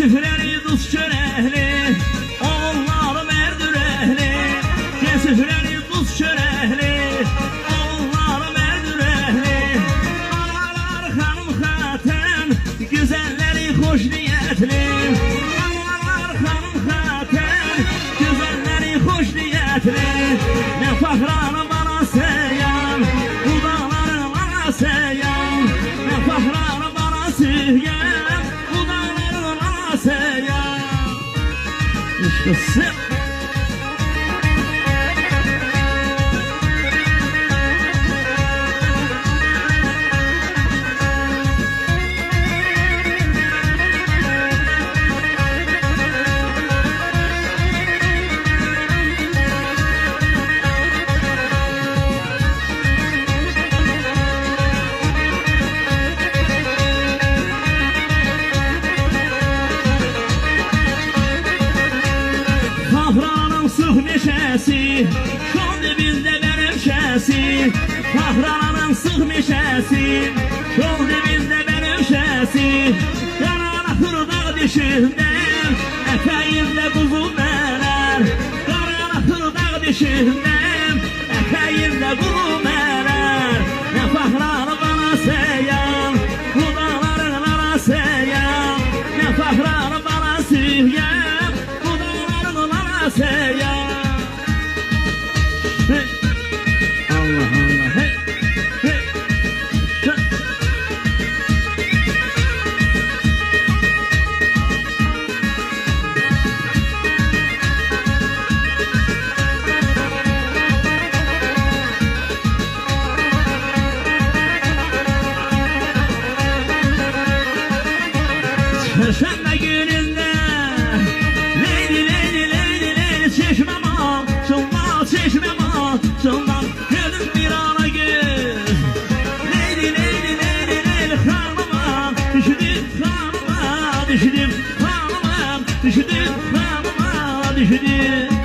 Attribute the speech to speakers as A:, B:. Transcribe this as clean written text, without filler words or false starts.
A: süfrəni duz çörəkli, oğullarım ərdürəkli. Gel süfrəni duz çörəkli, oğullarım ərdürəkli. Analar xanım xatən, güzəlləri xoş niyyətli. Analar xanım xatən, güzəlləri xoş niyyətli. Nə fəxranım bana səyən, bu dağların bana səyən. Nə fəxranım bana səyən, bu dağların bana səyən. İşte sen. Fahranın sıx meşəsi, şol dibində bənövşəsi. Fahranın sıx meşəsi, şol dibində bənövşəsi. Qaranaqır dağ dişində, ətəyində quzu mələr. Qaranaqır dağ dişində, ətəyində quzu mələr. Nə fahranı bana səyən, bu dağların bana səyən. Nə fahranı bana səyən, seyyan. Hey. Allah Allah. Hey. Hey. Çarşamba gününde çıldan gördüm bir ana göz. Leyli leyli leyli leyli hanıma düştüm, hanıma düştüm, hanıma düştüm, hanıma düştüm.